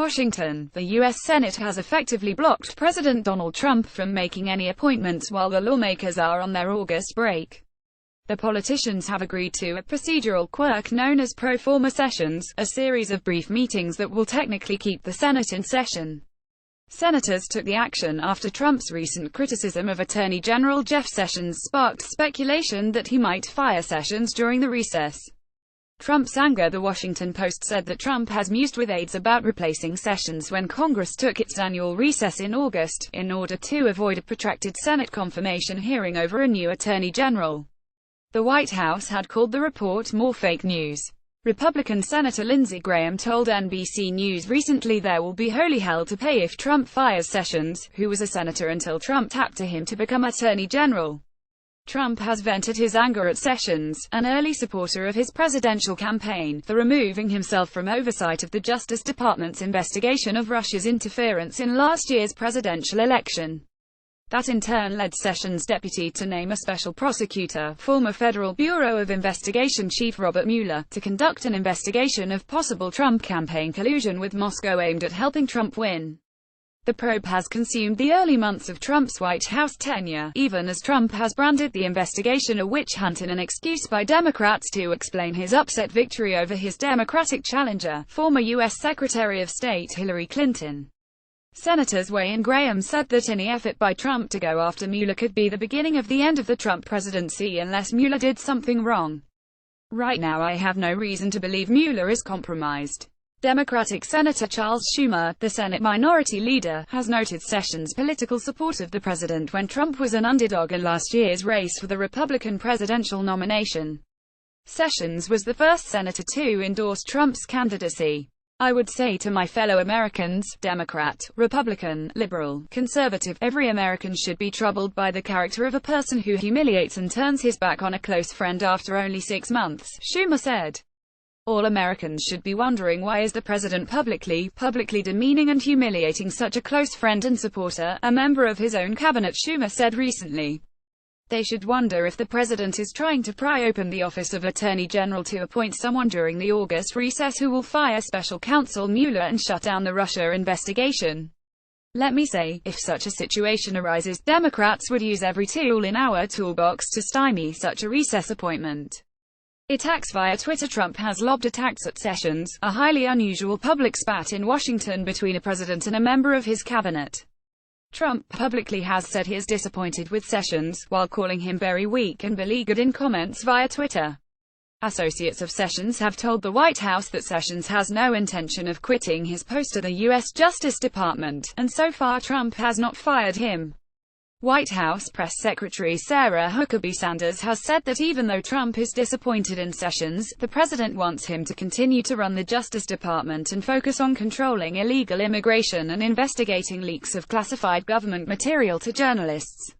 Washington, the U.S. Senate has effectively blocked President Donald Trump from making any appointments while the lawmakers are on their August break. The politicians have agreed to a procedural quirk known as pro forma sessions, a series of brief meetings that will technically keep the Senate in session. Senators took the action after Trump's recent criticism of Attorney General Jeff Sessions sparked speculation that he might fire Sessions during the recess. Trump's anger. The Washington Post said that Trump has mused with aides about replacing Sessions when Congress took its annual recess in August, in order to avoid a protracted Senate confirmation hearing over a new Attorney General. The White House had called the report more fake news. Republican Senator Lindsey Graham told NBC News recently there will be holy hell to pay if Trump fires Sessions, who was a senator until Trump tapped to him to become Attorney General. Trump has vented his anger at Sessions, an early supporter of his presidential campaign, for removing himself from oversight of the Justice Department's investigation of Russia's interference in last year's presidential election. That in turn led Sessions' deputy to name a special prosecutor, former Federal Bureau of Investigation Chief Robert Mueller, to conduct an investigation of possible Trump campaign collusion with Moscow aimed at helping Trump win. The probe has consumed the early months of Trump's White House tenure, even as Trump has branded the investigation a witch hunt and an excuse by Democrats to explain his upset victory over his Democratic challenger, former U.S. Secretary of State Hillary Clinton. Senators Way and Graham said that any effort by Trump to go after Mueller could be the beginning of the end of the Trump presidency unless Mueller did something wrong. Right now I have no reason to believe Mueller is compromised. Democratic Senator Charles Schumer, the Senate Minority Leader, has noted Sessions' political support of the president when Trump was an underdog in last year's race for the Republican presidential nomination. Sessions was the first senator to endorse Trump's candidacy. I would say to my fellow Americans, Democrat, Republican, liberal, conservative, every American should be troubled by the character of a person who humiliates and turns his back on a close friend after only 6 months, Schumer said. All Americans should be wondering why is the president publicly demeaning and humiliating such a close friend and supporter, a member of his own cabinet, Schumer said recently. They should wonder if the president is trying to pry open the office of Attorney General to appoint someone during the August recess who will fire special counsel Mueller and shut down the Russia investigation. Let me say, if such a situation arises, Democrats would use every tool in our toolbox to stymie such a recess appointment. Attacks via Twitter. Trump has lobbed attacks at Sessions, a highly unusual public spat in Washington between a president and a member of his cabinet. Trump publicly has said he is disappointed with Sessions, while calling him very weak and beleaguered in comments via Twitter. Associates of Sessions have told the White House that Sessions has no intention of quitting his post at the U.S. Justice Department, and so far Trump has not fired him. White House Press Secretary Sarah Huckabee Sanders has said that even though Trump is disappointed in Sessions, the president wants him to continue to run the Justice Department and focus on controlling illegal immigration and investigating leaks of classified government material to journalists.